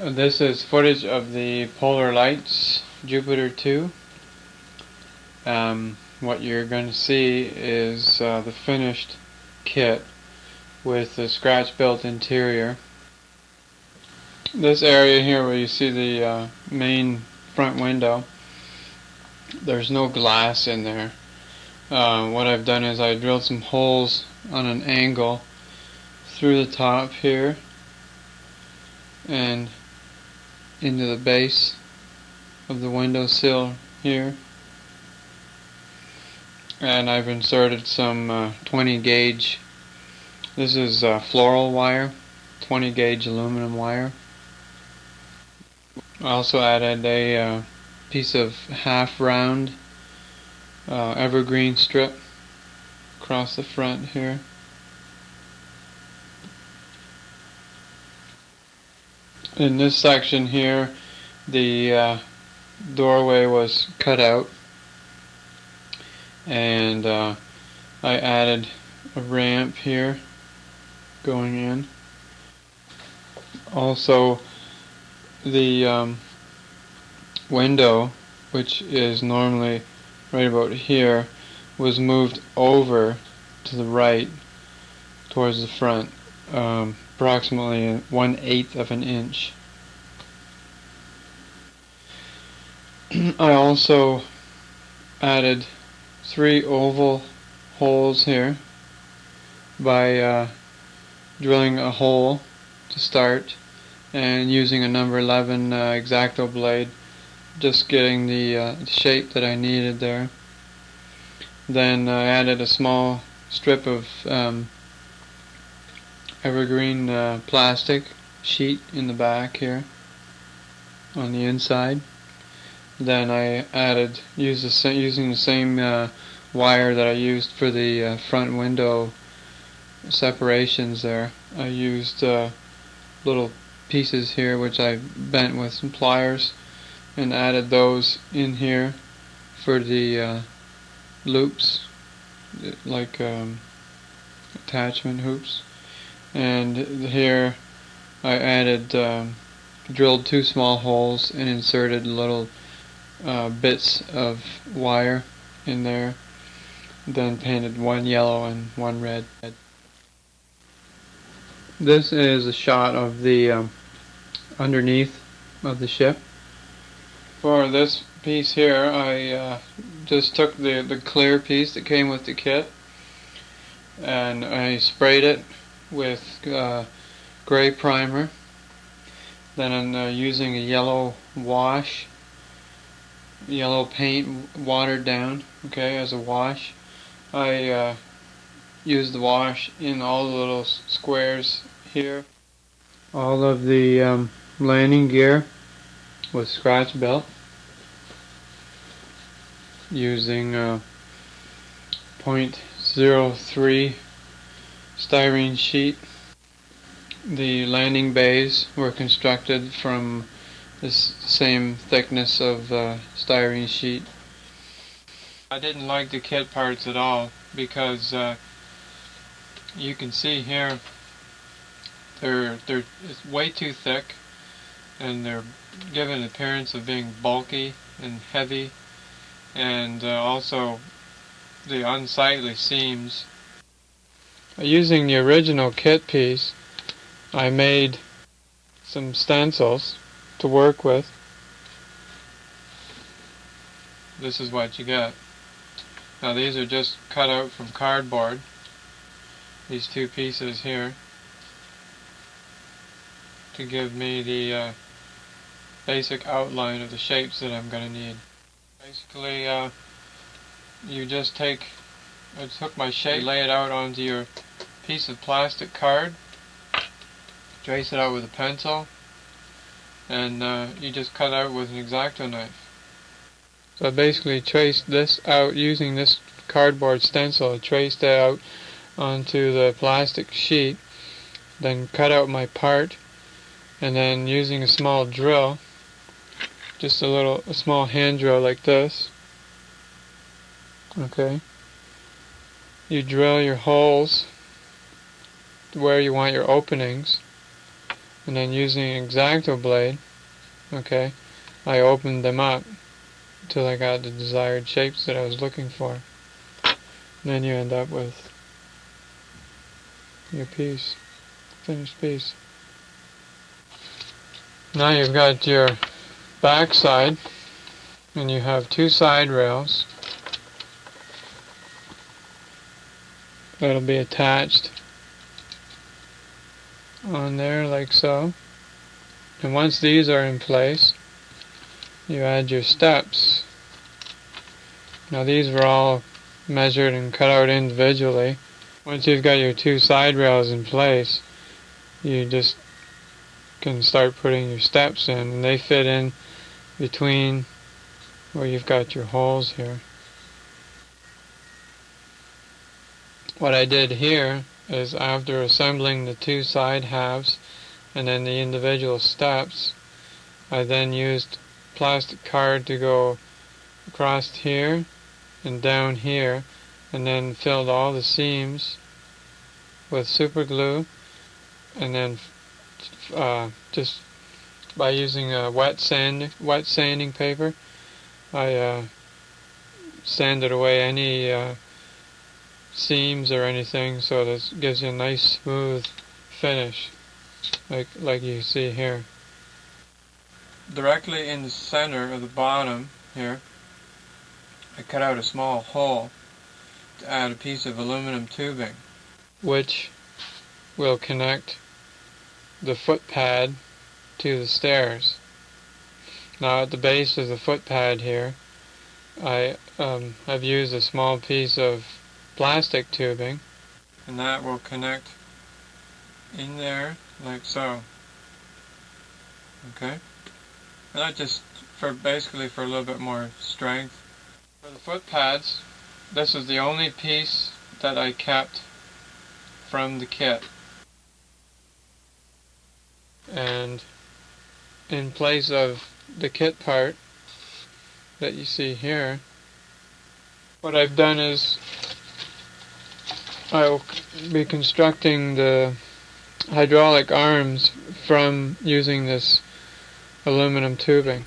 This is footage of the Polar Lights Jupiter 2. What you're going to see is the finished kit with the scratch-built interior. This area here where you see the main front window, there's no glass in there. What I've done is I drilled some holes on an angle through the top here and into the base of the windowsill here, and I've inserted some 20 gauge, this is floral wire, 20 gauge aluminum wire. I also added a piece of half round evergreen strip across the front here. In this section here, the doorway was cut out, and I added a ramp here going in. Also, the window, which is normally right about here, was moved over to the right towards the front, approximately 1/8 of an inch. I also added 3 oval holes here by drilling a hole to start and using a number 11 X-Acto blade, just getting the shape that I needed there. Then I added a small strip of evergreen plastic sheet in the back here on the inside. Then I added, using the same wire that I used for the front window separations there, I used little pieces here which I bent with some pliers and added those in here for the loops, like attachment hoops. And here I added, drilled 2 small holes and inserted little bits of wire in there, then painted 1 yellow and 1 red. This is a shot of the underneath of the ship. For this piece here, I just took the clear piece that came with the kit and I sprayed it with gray primer. Then I'm using a yellow wash, yellow paint watered down, okay, as a wash. I used the wash in all the little squares here. All of the landing gear was scratch built using .03 styrene sheet. The landing bays were constructed from this same thickness of styrene sheet. I didn't like the kit parts at all because you can see here it's way too thick, and they're given an appearance of being bulky and heavy, and also the unsightly seams. Using the original kit piece, I made some stencils to work with. This is what you get. Now these are just cut out from cardboard, these 2 pieces here, to give me the basic outline of the shapes that I'm going to need. Basically, you just I took my shape, lay it out onto your piece of plastic card, trace it out with a pencil, and you just cut out with an X-Acto knife. So I basically traced this out using this cardboard stencil. I traced it out onto the plastic sheet, then cut out my part, and then using a small drill, just a small hand drill like this, okay, you drill your holes where you want your openings, and then using an X-Acto blade, okay, I opened them up until I got the desired shapes that I was looking for. And then you end up with your piece, finished piece. Now you've got your back side, and you have two side rails that'll be attached on there like so. And once these are in place, you add your steps. Now these were all measured and cut out individually. Once you've got your two side rails in place, you just can start putting your steps in, and they fit in between where you've got your holes here. What I did here is, after assembling the two side halves and then the individual steps, I then used plastic card to go across here and down here, and then filled all the seams with super glue, and then just by using a wet sanding paper, I sanded away any seams or anything, so this gives you a nice smooth finish, like you see here. Directly in the center of the bottom here, I cut out a small hole to add a piece of aluminum tubing, which will connect the foot pad to the stairs. Now at the base of the foot pad here, I've used a small piece of plastic tubing, and that will connect in there like so. Okay? And that just basically for a little bit more strength. For the foot pads, this is the only piece that I kept from the kit. And in place of the kit part that you see here, what I've done is I'll be constructing the hydraulic arms from using this aluminum tubing.